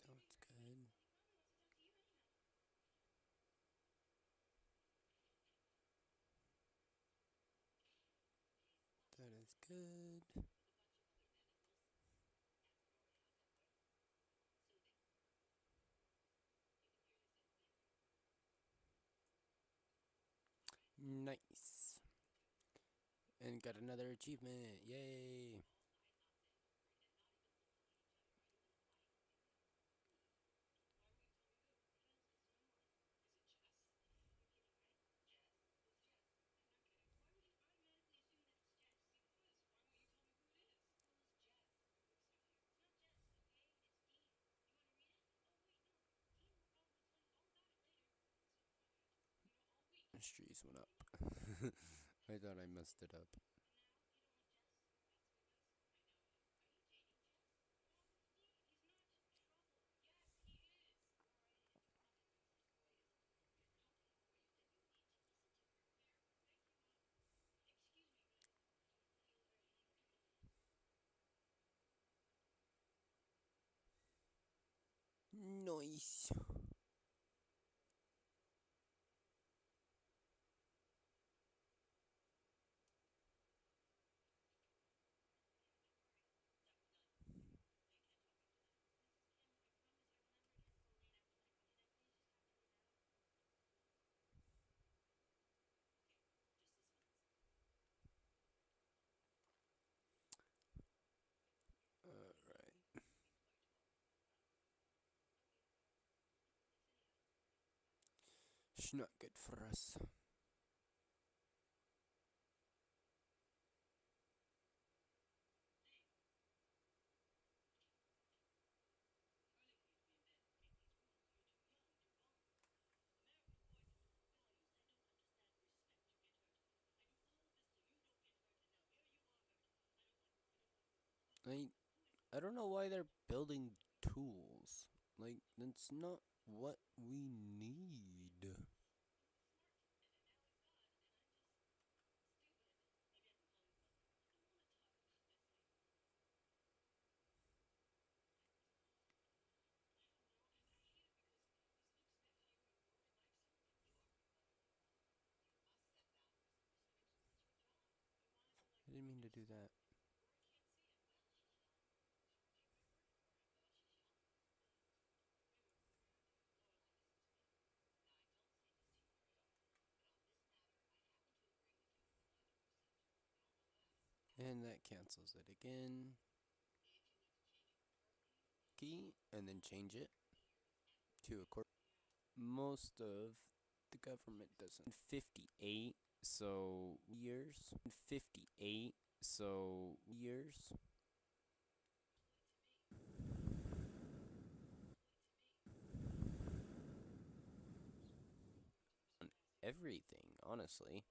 That's good. That is good. Nice. And got another achievement. Yay. Streets went up. I thought I messed it up. Nice. Alright. It's not good for us. I I don't know why they're building tools. Like, that's not what we need. I didn't mean to do that. And that cancels it again. Key, and then change it to a court. Most of the government doesn't. 58, so years. 58, so years. On everything, honestly.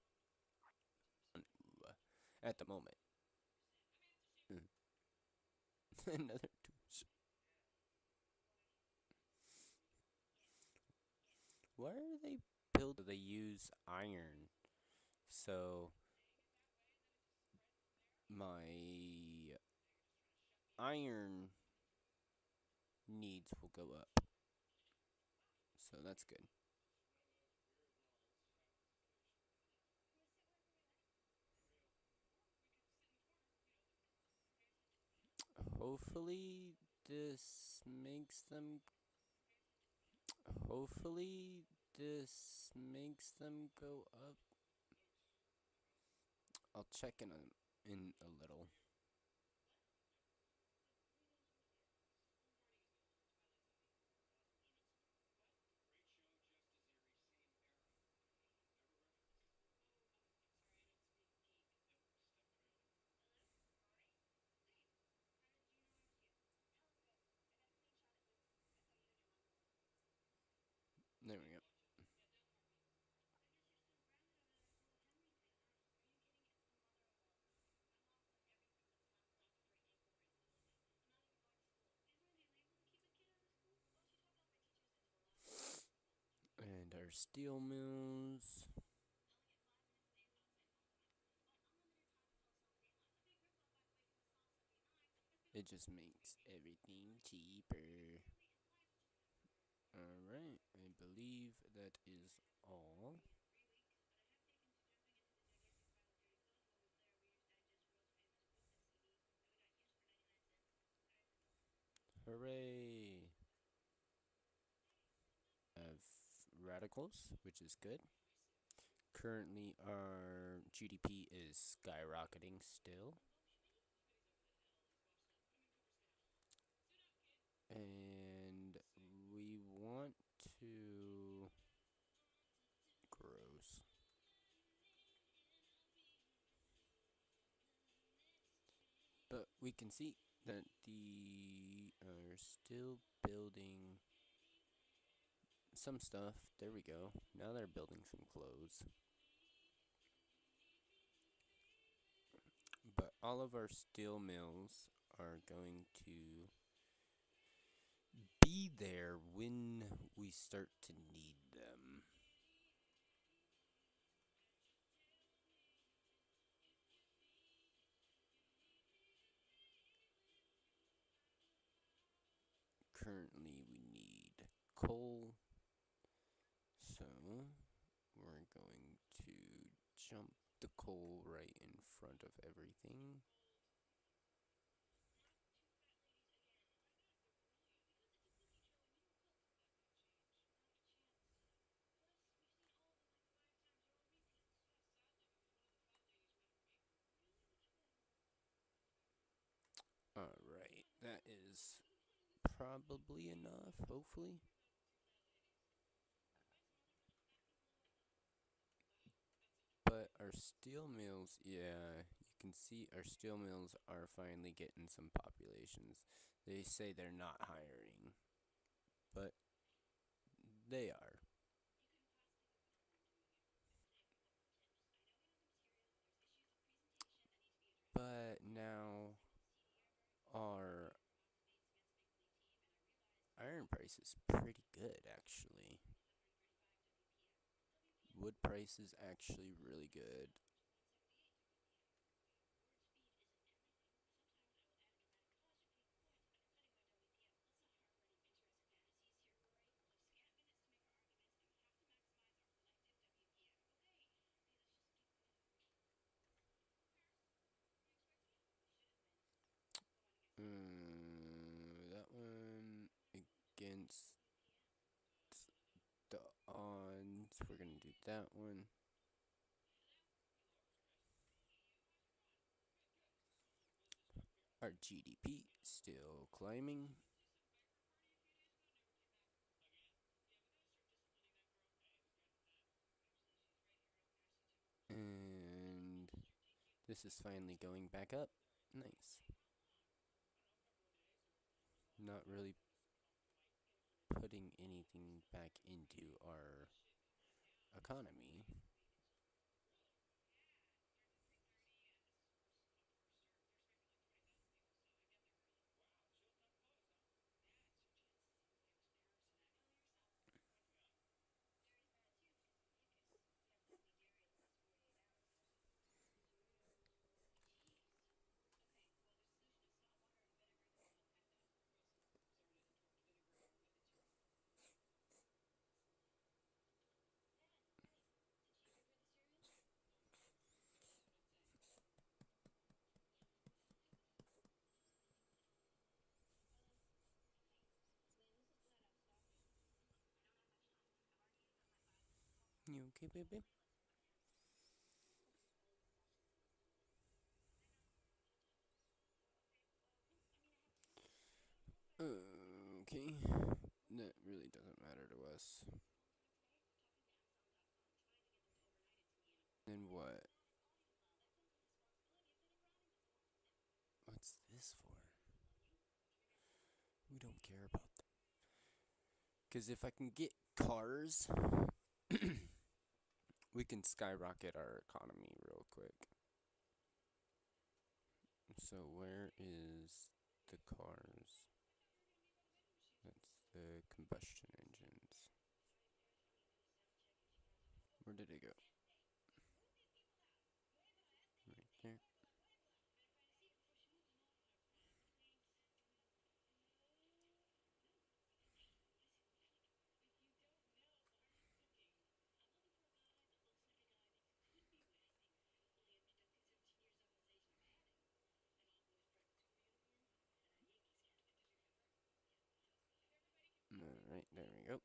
At the moment. Another two. Why are they built? They use iron, so my iron needs will go up. So that's good. Hopefully this makes them. Hopefully this makes them go up. I'll check in on in a little. There we go. And our steel mills. It just makes everything cheaper. Alright, I believe that is all. Hooray! Of radicals, which is good. Currently, our GDP is skyrocketing still. And we want to. Gross. But we can see that the are still building some stuff. There we go. Now they're building some clothes. But all of our steel mills are going to be there when we start to need them. Currently, we need coal, so we're going to jump the coal right in front of everything. Alright, that is probably enough, hopefully. But our steel mills, yeah, you can see our steel mills are finally getting some populations. They say they're not hiring, but they are. But now our iron price is pretty good, actually. Wood price is actually really good. That one against the odds. We're gonna do that one. Our GDP still climbing. And this is finally going back up. Nice. Not really putting anything back into our economy. You okay, baby? Okay. That really doesn't matter to us. Then what? What's this for? We don't care about that. Because if I can get cars, we can skyrocket our economy real quick. So where is the cars? That's the combustion engines. Where did it go? Right there. Alright, there we go.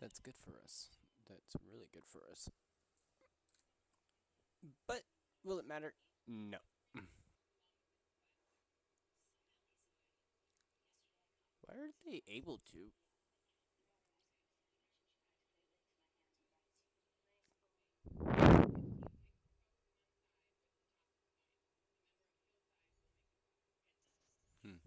That's good for us. That's really good for us. But will it matter? No. Why are they able to? Hmm.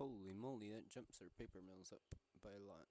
Holy moly, that jumps our paper mills up by a lot.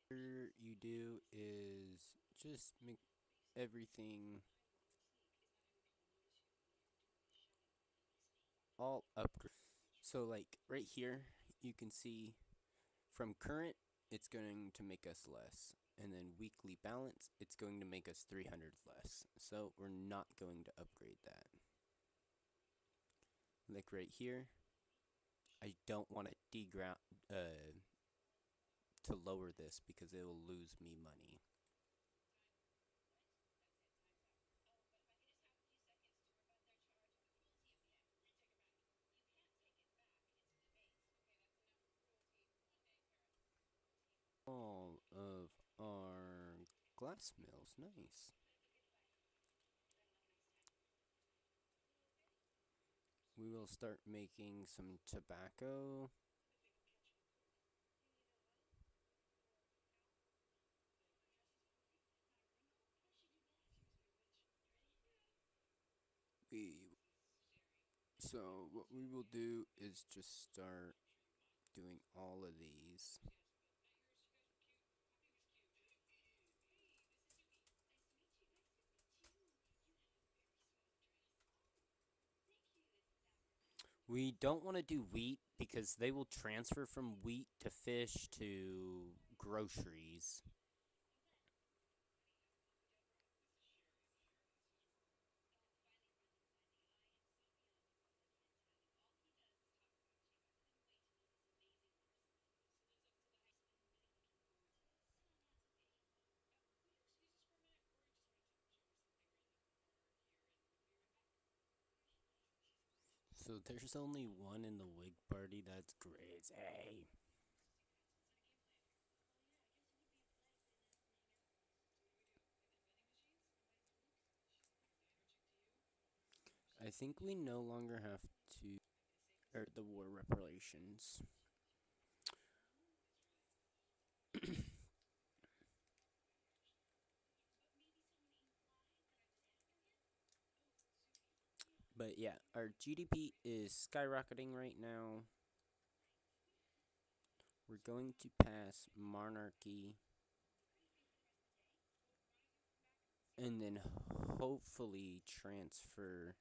What you do is just make everything all upgrade. So like right here, you can see from current, it's going to make us less. And then weekly balance, it's going to make us 300 less. So we're not going to upgrade that. Like right here, I don't want to to lower this because it will lose me money. All of our glass mills, nice. We will start making some tobacco. We So what we will do is just start doing all of these. We don't want to do wheat because they will transfer from wheat to fish to groceries. So there's only one in the Whig Party. That's crazy. think we no longer have to the war reparations. But yeah, our GDP is skyrocketing right now. We're going to pass monarchy and then hopefully transfer.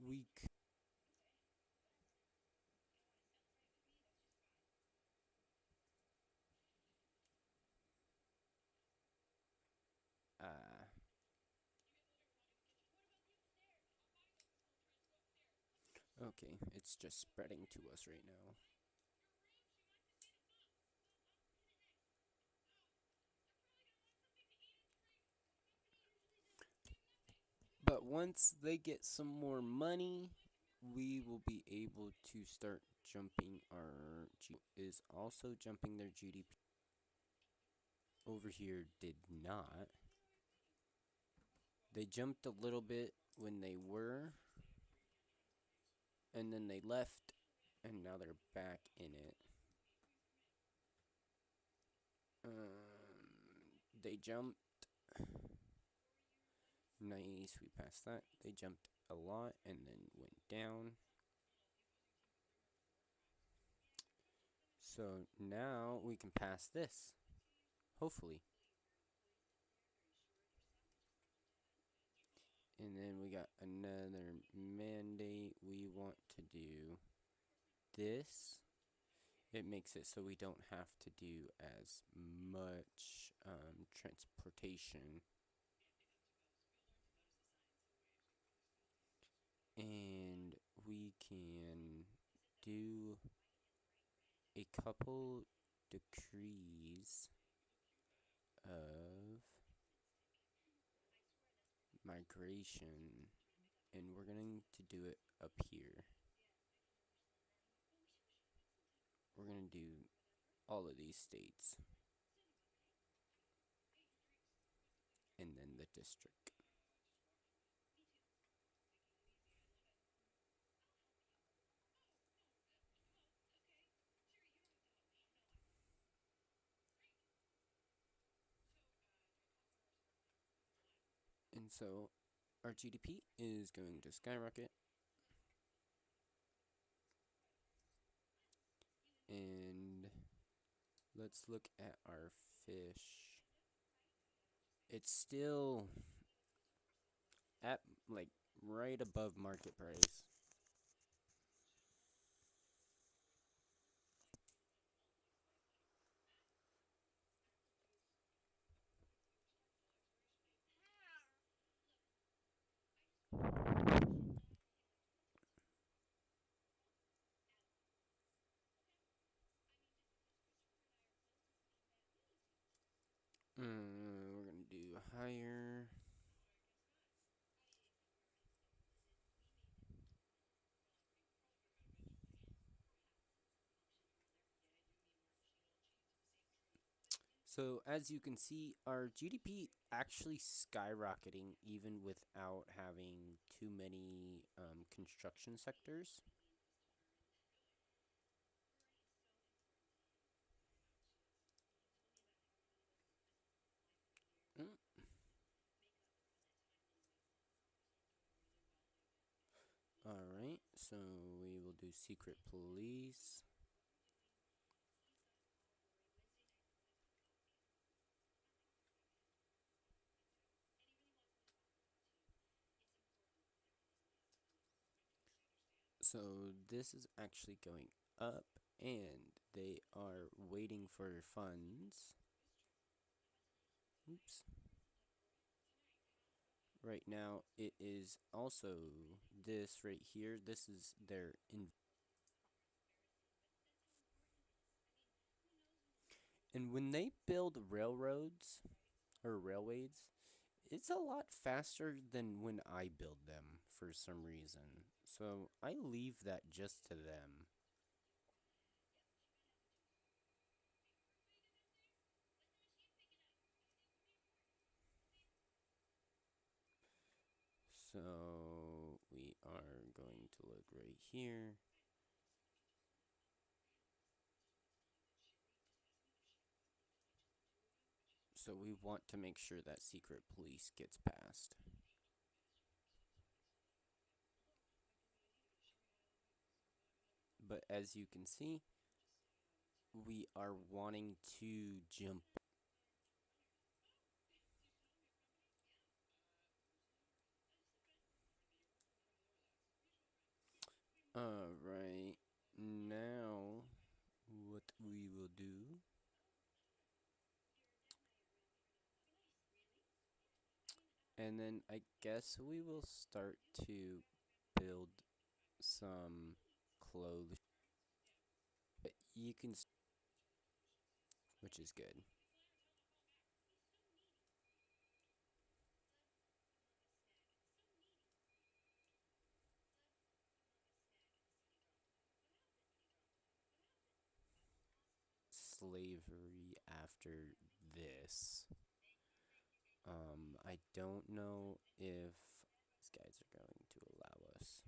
We okay, it's just spreading to us right now. But once they get some more money, we will be able to start jumping our is also jumping their GDP. Over here did not. They jumped a little bit when they were, and then they left, and now they're back in it. They jumped. Nice, we passed that. They jumped a lot and then went down. So now we can pass this. Hopefully. And then we got another mandate. We want to do this. It makes it so we don't have to do as much transportation. And we can do a couple decrees of migration, and we're going to do it up here. We're going to do all of these states and then the district. And so our GDP is going to skyrocket. And let's look at our fish. It's still at like right above market price. We're gonna do higher. So as you can see, our GDP actually skyrocketing even without having too many construction sectors. Mm. Alright, so we will do secret police. So this is actually going up, and they are waiting for funds. Oops. Right now, it is also this right here. This is their and when they build railroads or railways, it's a lot faster than when I build them for some reason. So I leave that just to them. So we are going to look right here. So we want to make sure that secret police gets passed. But as you can see, we are wanting to jump. Alright, now what we will do, and then I guess we will start to build some clothes. You can, which is good. Slavery after this. I don't know if these guys are going to allow us.